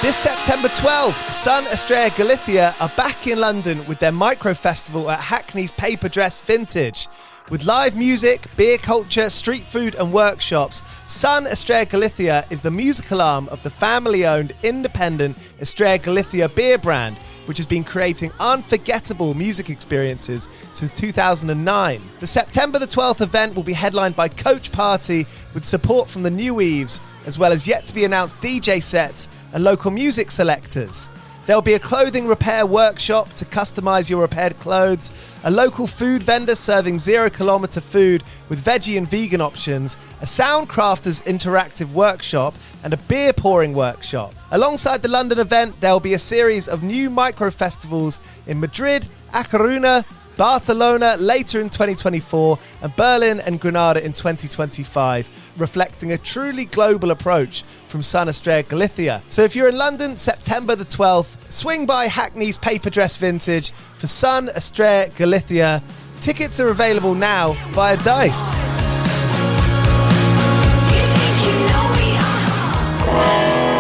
This September 12th, SON Estrella Galicia are back in London with their micro festival at Hackney's Paper Dress Vintage. With live music, beer culture, street food and workshops, SON Estrella Galicia is the musical arm of the family-owned independent Estrella Galicia beer brand, which has been creating unforgettable music experiences since 2009. The September the 12th event will be headlined by Coach Party with support from the New Weaves, as well as yet-to-be-announced DJ sets and local music selectors. There'll be a clothing repair workshop to customise your repaired clothes, a local food vendor serving 0 kilometre food with veggie and vegan options, a Soundcrafters interactive workshop, and a beer pouring workshop. Alongside the London event, there'll be a series of new micro-festivals in Madrid, A Coruña, Barcelona later in 2024, and Berlin and Granada in 2025, reflecting a truly global approach from SON Estrella Galicia. So if you're in London, September the 12th, swing by Hackney's Paper Dress Vintage for SON Estrella Galicia. Tickets are available now via Dice.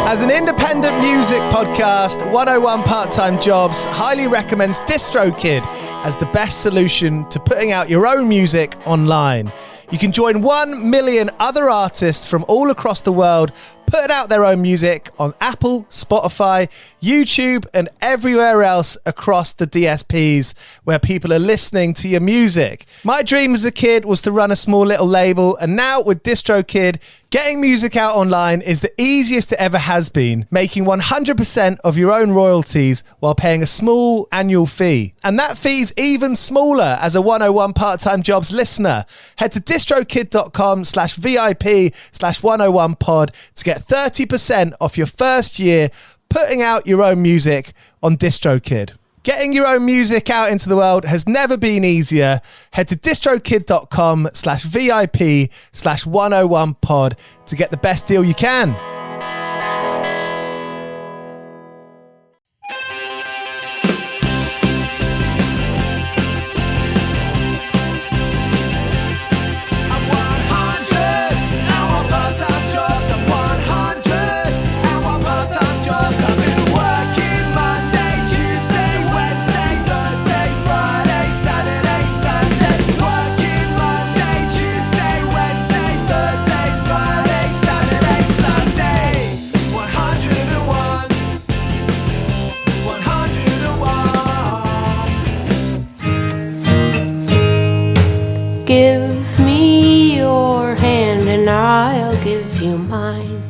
As an independent music podcast, 101 Part-Time Jobs highly recommends DistroKid as the best solution to putting out your own music online. You can join 1 million other artists from all across the world putting out their own music on Apple, Spotify, YouTube, and everywhere else across the DSPs where people are listening to your music. My dream as a kid was to run a small little label, and now with DistroKid, getting music out online is the easiest it ever has been, making 100% of your own royalties while paying a small annual fee. And that fee's even smaller as a 101 Part-Time Jobs listener. Head to distrokid.com/VIP/101pod to get 30% off your first year putting out your own music on DistroKid. Getting your own music out into the world has never been easier. Head to distrokid.com/VIP/101pod to get the best deal you can. Give me your hand and I'll give you mine.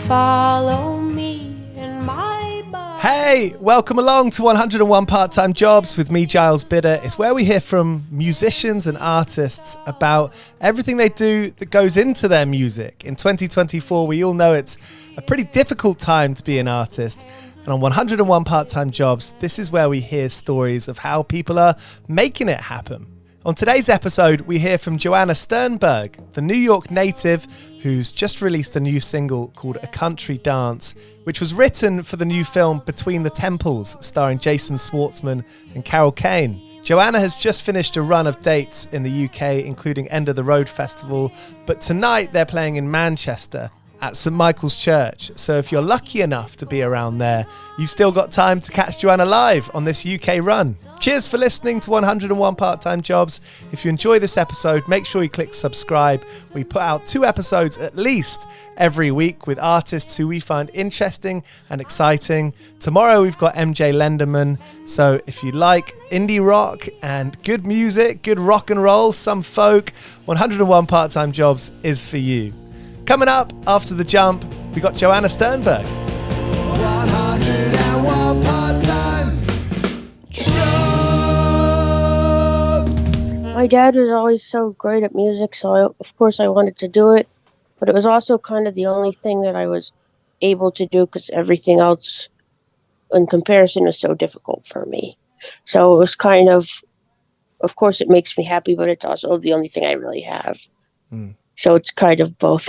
Follow me in my body. Hey, welcome along to 101 Part-Time Jobs with me, Giles Bidder. It's where we hear from musicians and artists about everything they do that goes into their music. In 2024, we all know it's a pretty difficult time to be an artist. And on 101 Part-Time Jobs, this is where we hear stories of how people are making it happen. On today's episode, we hear from Joanna Sternberg, the New York native who's just released a new single called A Country Dance, which was written for the new film Between the Temples, starring Jason Schwartzman and Carol Kane. Joanna has just finished a run of dates in the UK, including End of the Road Festival, but tonight they're playing in Manchester at St Michael's Church. So if you're lucky enough to be around there, you've still got time to catch Joanna live on this UK run. Cheers for listening to 101 Part-Time Jobs. If you enjoy this episode, make sure you click subscribe. We put out 2 episodes at least every week with artists who we find interesting and exciting. Tomorrow we've got MJ Lenderman. So if you like indie rock and good music, good rock and roll, some folk, 101 Part-Time Jobs is for you. Coming up after the jump, we got Joanna Sternberg. 101 Part-Time Jobs. My dad was always so great at music, so of course I wanted to do it. But it was also kind of the only thing that I was able to do because everything else in comparison was so difficult for me. So it was kind of course it makes me happy, but it's also the only thing I really have. So it's kind of both.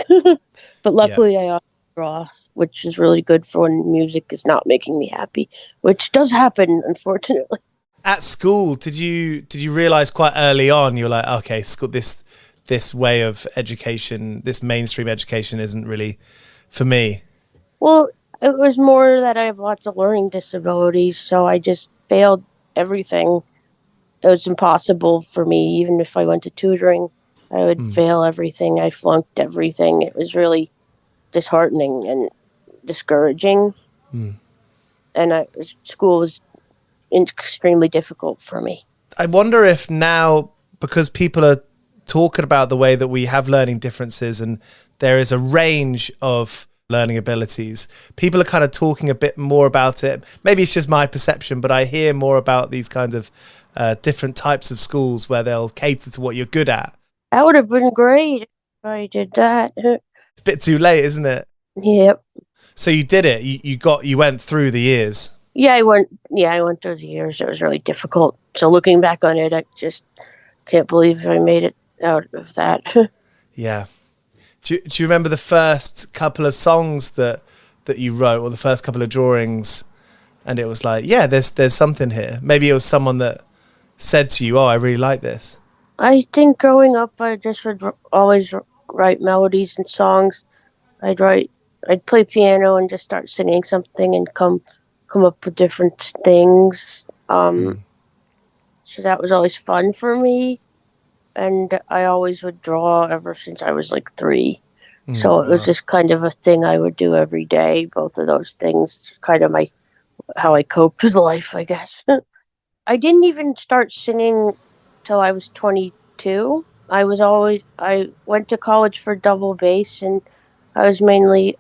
But luckily I also draw, which is really good for when music is not making me happy, which does happen, unfortunately. At school, did you realize quite early on, you were like, okay, school, this way of education, this mainstream education isn't really for me? Well, It was more that I have lots of learning disabilities, so I just failed everything. It was impossible for me, even if I went to tutoring, I would fail everything. I flunked everything. It was really disheartening and discouraging. And school was extremely difficult for me. I wonder if now, because people are talking about the way that we have learning differences and there is a range of learning abilities, people are kind of talking a bit more about it. Maybe it's just my perception, but I hear more about these kinds of different types of schools where they'll cater to what you're good at. That would have been great if I did that. It's a bit too late, isn't it? Yep. So you did it. You went through the years. Yeah, I went through the years. It was really difficult. So looking back on it, I just can't believe I made it out of that. Yeah. Do you remember the first couple of songs that you wrote, or the first couple of drawings, and it was like, yeah, there's something here? Maybe it was someone that said to you, oh, I really like this. I think growing up, I just would always write melodies and songs. I'd play piano and just start singing something and come up with different things. So that was always fun for me. And I always would draw ever since I was like 3. So it was just kind of a thing I would do every day. Both of those things, it's kind of how I coped with life, I guess. I didn't even start singing till I was 22. I went to college for double bass, and I was mainly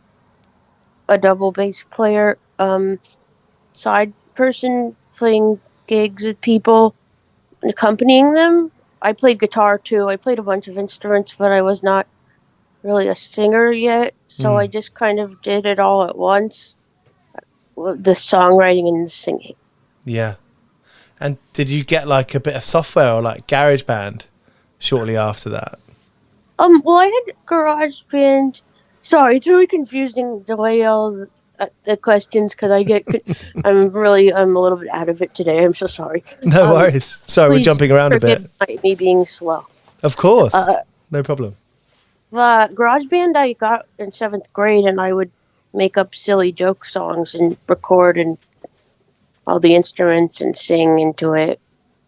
a double bass player, side person, playing gigs with people and accompanying them. I played guitar too. I played a bunch of instruments, but I was not really a singer yet. So I just kind of did it all at once, the songwriting and the singing. Yeah. And did you get like a bit of software or like GarageBand shortly after that? Well, I had GarageBand. Sorry, it's really confusing the way all the questions, because I'm a little bit out of it today. I'm so sorry. No worries. Sorry, we're jumping around a bit. Me being slow. Of course. No problem. GarageBand I got in 7th grade, and I would make up silly joke songs and record and all the instruments and sing into it.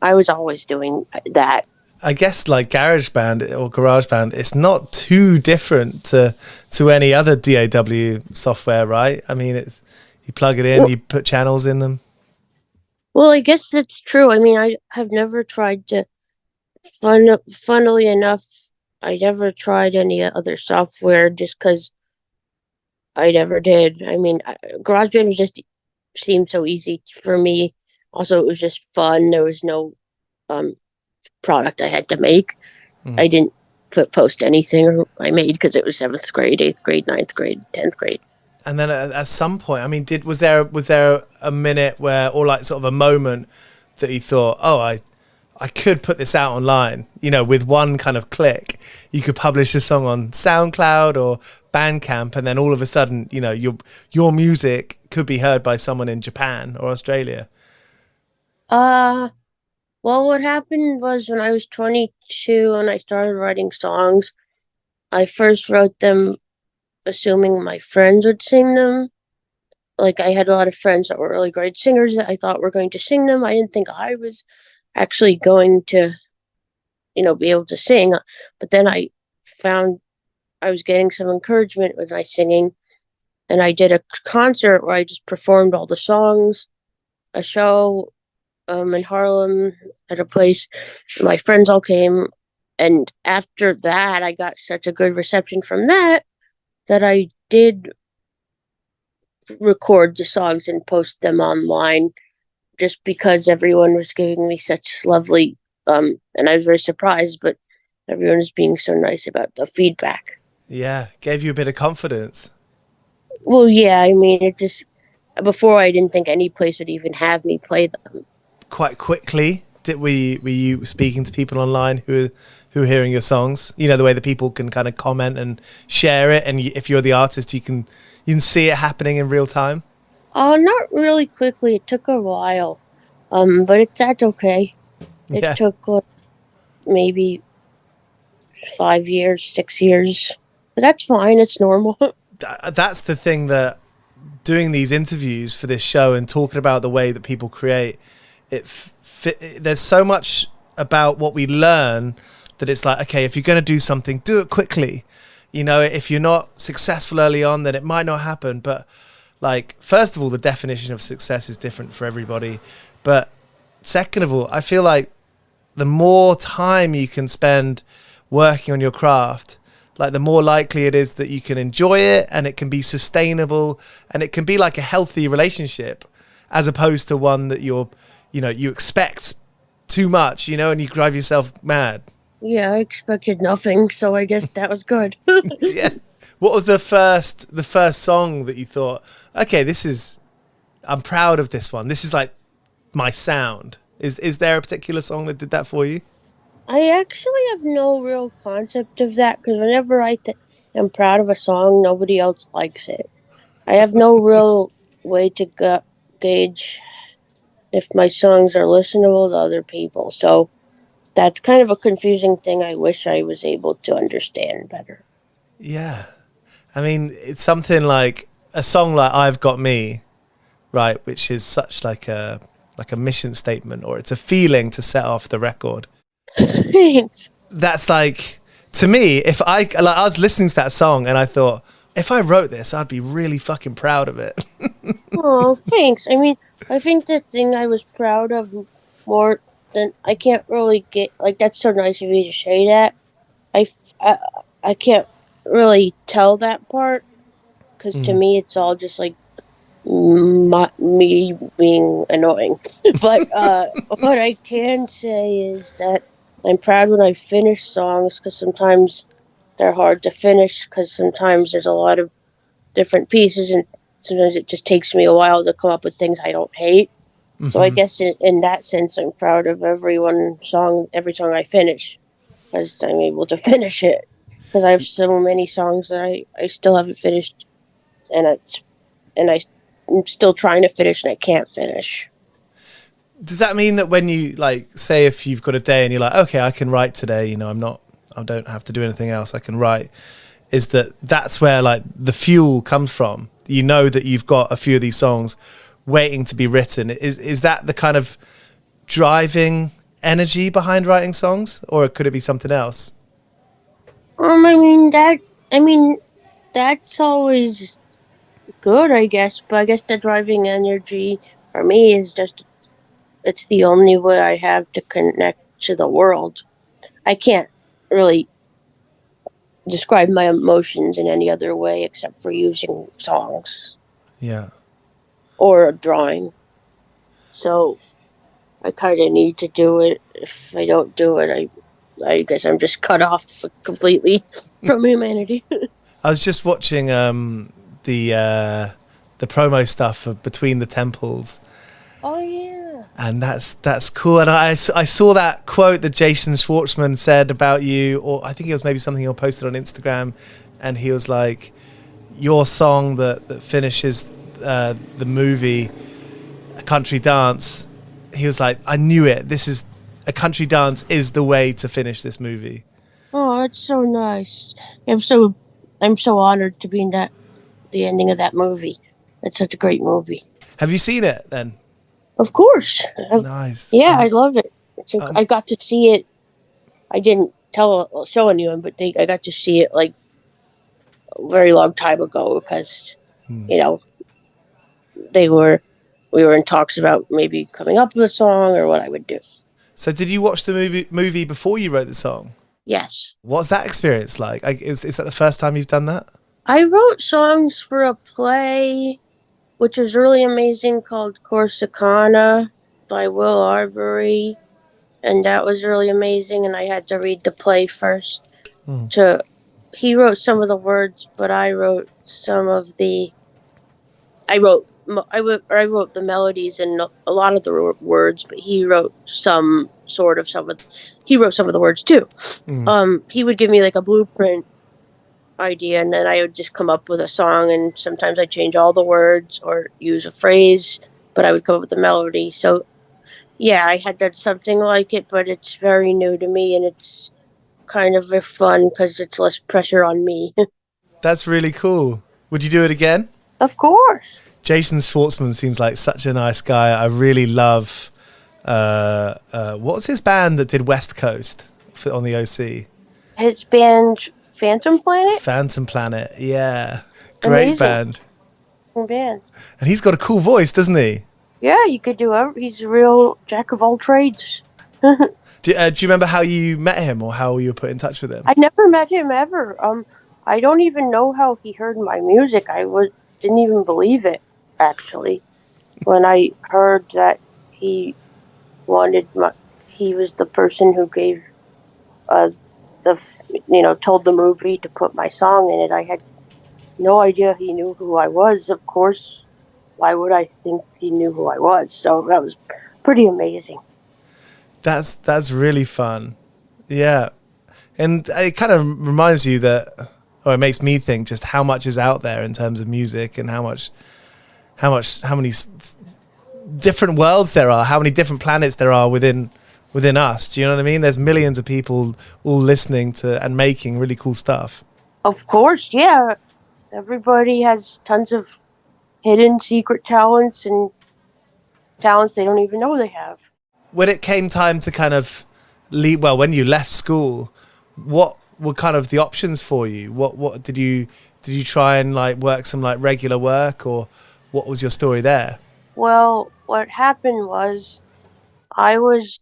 I was always doing that. I guess like GarageBand or GarageBand, it's not too different to any other DAW software, right? I mean, you plug it in, you put channels in them. Well, I guess that's true. I mean, I have never tried to. Funnily enough, I never tried any other software just because I never did. I mean, GarageBand seemed so easy for me. Also, it was just fun. There was no product I had to make. I didn't post anything I made because it was 7th grade, 8th grade, 9th grade, 10th grade. And then at some point, I mean, was there a minute where, or like sort of a moment that you thought, oh, I could put this out online, with one kind of click, you could publish a song on SoundCloud or Bandcamp, and then all of a sudden, your music could be heard by someone in Japan or Australia? Well, what happened was when I was 22 and I started writing songs, I first wrote them assuming my friends would sing them. Like, I had a lot of friends that were really great singers that I thought were going to sing them. I didn't think I was actually going to, be able to sing. But then I found I was getting some encouragement with my singing, and I did a concert where I just performed all the songs, a show in Harlem at a place. My friends all came, and after that, I got such a good reception from that I did record the songs and post them online, just because everyone was giving me such lovely, and I was very surprised, but everyone was being so nice about the feedback. Yeah, gave you a bit of confidence. Well, yeah, I mean, it just, before I didn't think any place would even have me play them. Quite quickly, were you speaking to people online who are hearing your songs? The way that people can kind of comment and share it, and if you're the artist, you can see it happening in real time. Not really quickly. It took a while, but that's okay. It took maybe 5 years, 6 years, but that's fine. It's normal. That's the thing that doing these interviews for this show and talking about the way that people create, there's so much about what we learn that it's like, okay, if you're going to do something, do it quickly. You know, if you're not successful early on, then it might not happen. But like, first of all, the definition of success is different for everybody. But second of all, I feel like the more time you can spend working on your craft, like the more likely it is that you can enjoy it, and it can be sustainable, and it can be like a healthy relationship, as opposed to one that you expect too much, and you drive yourself mad. Yeah, I expected nothing, so I guess that was good. Yeah. What was the first song that you thought, okay, I'm proud of this one. This is like my sound. Is there a particular song that did that for you? I actually have no real concept of that, because whenever I am proud of a song, nobody else likes it. I have no real way to gauge if my songs are listenable to other people. So that's kind of a confusing thing. I wish I was able to understand better. Yeah. I mean, it's something like a song like I've Got Me, right, which is such like a mission statement, or it's a feeling to set off the record. Thanks. That's like, to me, if I was listening to that song and I thought, if I wrote this, I'd be really fucking proud of it. Oh, thanks. I mean, I think the thing I was proud of more than, I can't really get, like, that's so nice of you to say that. I can't really tell that part, because to me it's all just like me being annoying. But what I can say is that I'm proud when I finish songs, because sometimes they're hard to finish, because sometimes there's a lot of different pieces, and sometimes it just takes me a while to come up with things I don't hate. Mm-hmm. So I guess in that sense, I'm proud of every song I finish, because I'm able to finish it. Because I have so many songs that I still haven't finished, and I'm still trying to finish, and I can't finish. Does that mean that when you, like, say if you've got a day and you're like, okay, I can write today, I don't have to do anything else, I can write, that's where like the fuel comes from? You know that you've got a few of these songs waiting to be written. Is that the kind of driving energy behind writing songs, or could it be something else? I mean that's always good, I guess, but I guess the driving energy for me is just, it's the only way I have to connect to the world. I can't really describe my emotions in any other way except for using songs. Yeah. Or a drawing. So I kind of need to do it. If I don't do it, I guess I'm just cut off completely from humanity. I was just watching the promo stuff for Between the Temples. Oh yeah. And that's cool. And I saw that quote that Jason Schwartzman said about you, or I think it was maybe something he posted on Instagram, and he was like, your song that finishes the movie A Country Dance, he was like, I knew it. This is A Country Dance is the way to finish this movie. Oh, that's so nice. I'm so honored to be in the ending of that movie. It's such a great movie. Have you seen it then? Of course. Nice. Yeah, I love it. I got to see it. I didn't show anyone, but I got to see it like a very long time ago, because we were in talks about maybe coming up with a song or what I would do. So did you watch the movie before you wrote the song? Yes. What's that experience like? Is that the first time you've done that? I wrote songs for a play, which was really amazing, called Corsicana by Will Arbery. And that was really amazing. And I had to read the play first. He wrote some of the words, but I wrote I wrote the melodies and a lot of the words, but he wrote some of the words too. He would give me like a blueprint idea, and then I would just come up with a song, and sometimes I'd change all the words or use a phrase, but I would come up with a melody. So yeah, I had done something like it, but it's very new to me, and it's kind of fun because it's less pressure on me. That's really cool. Would you do it again? Of course. Jason Schwartzman seems like such a nice guy. I really love. What's his band that did West Coast on the OC? His band Phantom Planet. Phantom Planet, yeah, great band. Band. And he's got a cool voice, doesn't he? Yeah, you could do it. He's a real jack of all trades. Do you remember how you met him or how you were put in touch with him? I never met him ever. I don't even know how he heard my music. Didn't even believe it, actually, when I heard that he was the person who gave told the movie to put my song in it. I had no idea he knew who I was. Of course, why would I think he knew who I was? So that was pretty amazing. That's really fun. Yeah. And it kind of reminds you that, or it makes me think just how much is out there in terms of music and how many different worlds there are, how many different planets there are within us. Do you know what I mean? There's millions of people all listening to and making really cool stuff. Of course, yeah. Everybody has tons of hidden secret talents and talents they don't even know they have. When it came time to kind of leave, well, when you left school, what were kind of the options for you? What did you try and like work some like regular work, or what was your story there? Well, what happened was I was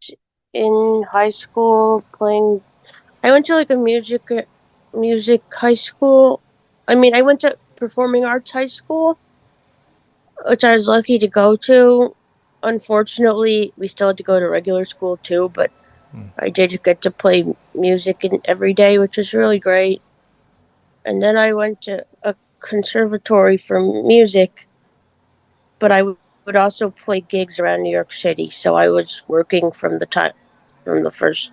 in high school playing. I went to like a music high school. I mean, I went to performing arts high school, which I was lucky to go to. Unfortunately, we still had to go to regular school too, but I did get to play music every day, which was really great. And then I went to a conservatory for music, but I would also play gigs around New York City. So I was working from the first,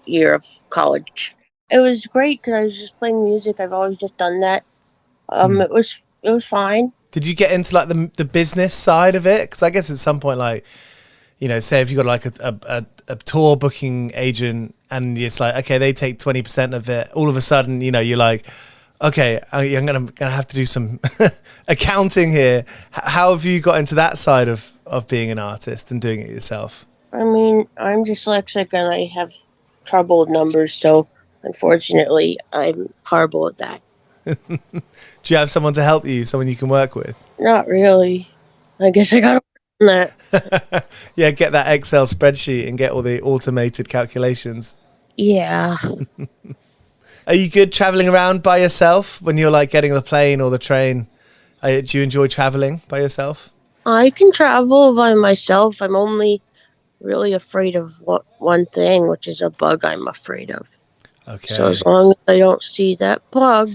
year of college. It was great because I was just playing music. I've always just done that. It was fine. Did you get into like the business side of it? Because I guess at some point, like, say if you got like a tour booking agent and it's like, okay, they take 20% of it. All of a sudden, you're like, okay, I'm gonna have to do some accounting here. How have you got into that side of being an artist and doing it yourself? I mean, I'm dyslexic and I have trouble with numbers, so unfortunately, I'm horrible at that. Do you have someone to help you, someone you can work with? Not really. I guess I gotta work on that. Yeah, get that Excel spreadsheet and get all the automated calculations. Yeah. Are you good traveling around by yourself when you're like getting the plane or the train? Do you enjoy traveling by yourself? I can travel by myself. I'm only really afraid of one thing, which is a bug I'm afraid of. Okay. So as long as I don't see that bug,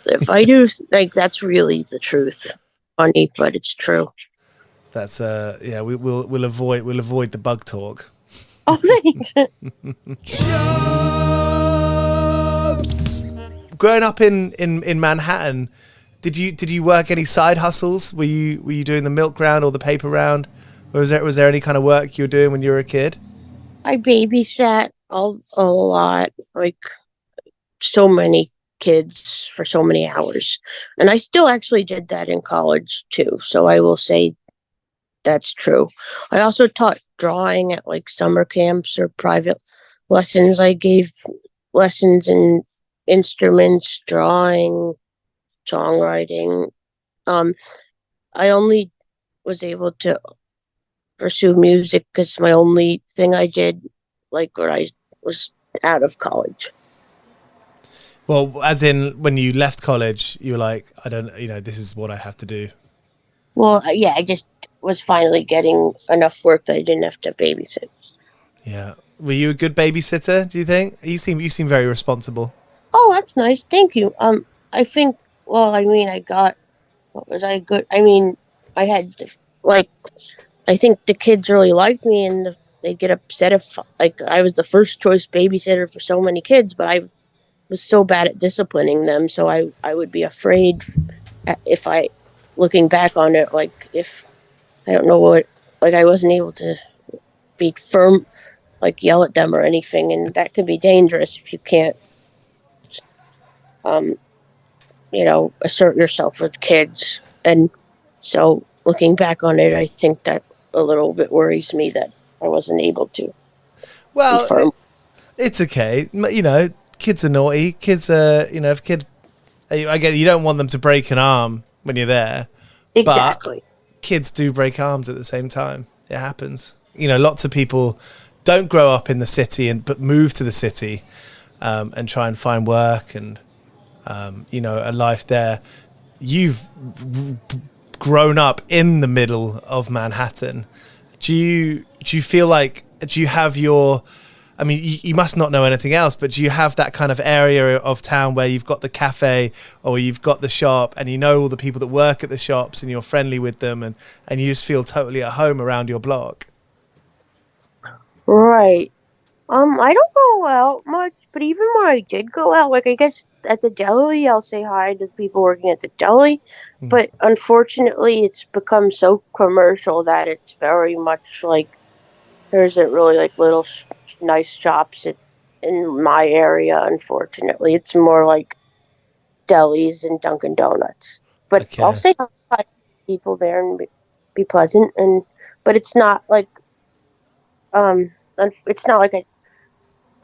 if I do, like, that's really the truth. Funny, but it's true. That's yeah. We'll avoid the bug talk. Oh, thanks. Growing up in Manhattan, did you work any side hustles? Were you doing the milk round or the paper round? Or was there any kind of work you were doing when you were a kid? I babysat a lot, like so many kids for so many hours. And I still actually did that in college too. So I will say that's true. I also taught drawing at like summer camps or private lessons. I gave lessons in instruments, drawing, songwriting. I only was able to pursue music because my only thing I did, like, when I was out of college. Well, as in when you left college, you were like, I don't, this is what I have to do. Well, yeah, I just was finally getting enough work that I didn't have to babysit. Yeah. Were you a good babysitter, do you think? You seem very responsible. Oh, that's nice. Thank you. I think, well, I mean, what was I good? I mean, I had, like, I think the kids really liked me and they get upset if, like, I was the first choice babysitter for so many kids, but I was so bad at disciplining them. So I would be afraid if looking back on it, like, if, I don't know what, like, I wasn't able to be firm, like, yell at them or anything. And that could be dangerous if you can't, assert yourself with kids. And so looking back on it, I think that a little bit worries me that I wasn't able to. Well, it's okay. Kids are naughty. Kids are, if a kid, I get you don't want them to break an arm when you're there. Exactly. But kids do break arms at the same time. It happens. Lots of people don't grow up in the city but move to the city and try and find work and, a life there. You've grown up in the middle of Manhattan. Do you feel like, do you have your, you must not know anything else, but do you have that kind of area of town where you've got the cafe or you've got the shop and you know all the people that work at the shops and you're friendly with them and you just feel totally at home around your block? Right. I don't go out much, but even when I did go out, like I guess at the deli, I'll say hi to the people working at the deli. But unfortunately, it's become so commercial that it's very much like there isn't really like little nice shops in my area. Unfortunately, it's more like delis and Dunkin' Donuts. But Okay. I'll say hi to people there and be pleasant. But it's not like it's not like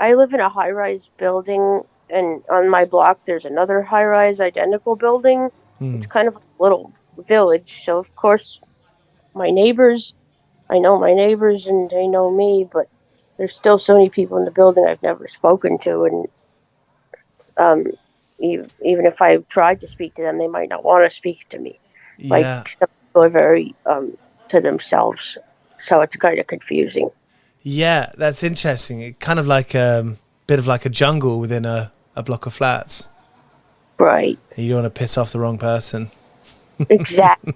I live in a high-rise building, and on my block there's another high-rise identical building. It's kind of a little village, so of course I know my neighbors and they know me, but there's still so many people in the building I've never spoken to, and even if I tried to speak to them, they might not want to speak to me. Yeah. Like some people are very to themselves, so it's kind of confusing. Yeah, that's interesting. It kind of like a bit of like a jungle within a block of flats. Right. You don't want to piss off the wrong person. Exactly.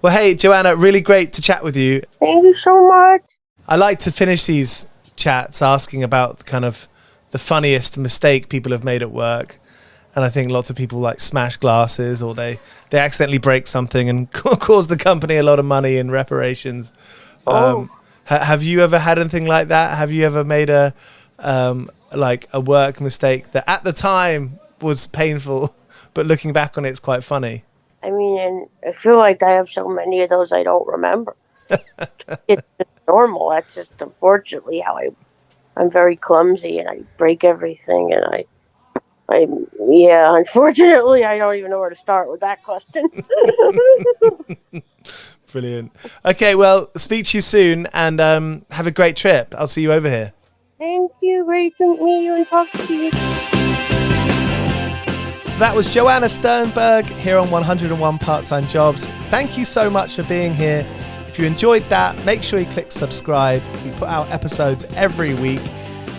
Well, hey, Joanna, really great to chat with you. Thank you so much. I like to finish these chats asking about kind of the funniest mistake people have made at work. And I think lots of people like smash glasses or they accidentally break something and cause the company a lot of money in reparations. Have you ever had anything like that? Have you ever made a work mistake that at the time was painful, but looking back on it, it's quite funny? And I feel like I have so many of those I don't remember. It's just normal. That's just unfortunately how I'm very clumsy and I break everything and unfortunately I don't even know where to start with that question. Brilliant. Okay, well, speak to you soon and have a great trip. I'll see you over here. Thank you. Great to meet you and talk to you. So that was Joanna Sternberg here on 101 Part-Time Jobs. Thank you so much for being here. If you enjoyed that, make sure you click subscribe. We put out episodes every week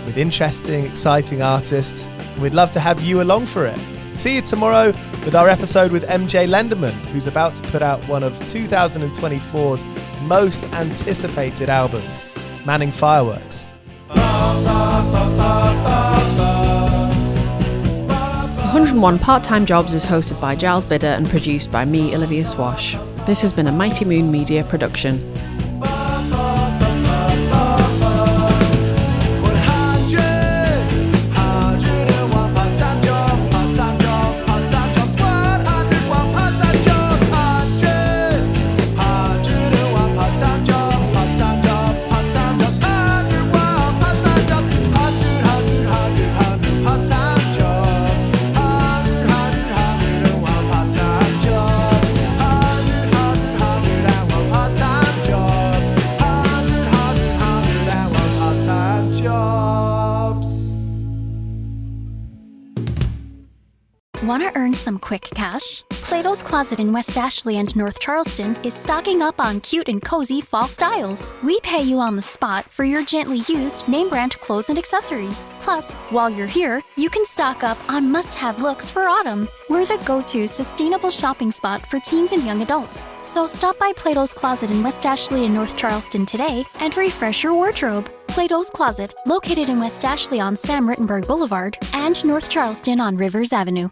with interesting, exciting artists, and we'd love to have you along for it. See you tomorrow with our episode with MJ Lenderman, who's about to put out one of 2024's most anticipated albums, Manning Fireworks. 101 Part-Time Jobs is hosted by Giles Bidder and produced by me, Olivia Swash. This has been a Mighty Moon Media production. Want to earn some quick cash? Plato's Closet in West Ashley and North Charleston is stocking up on cute and cozy fall styles. We pay you on the spot for your gently used name brand clothes and accessories. Plus, while you're here, you can stock up on must-have looks for autumn. We're the go-to sustainable shopping spot for teens and young adults. So stop by Plato's Closet in West Ashley and North Charleston today and refresh your wardrobe. Plato's Closet, located in West Ashley on Sam Rittenberg Boulevard and North Charleston on Rivers Avenue.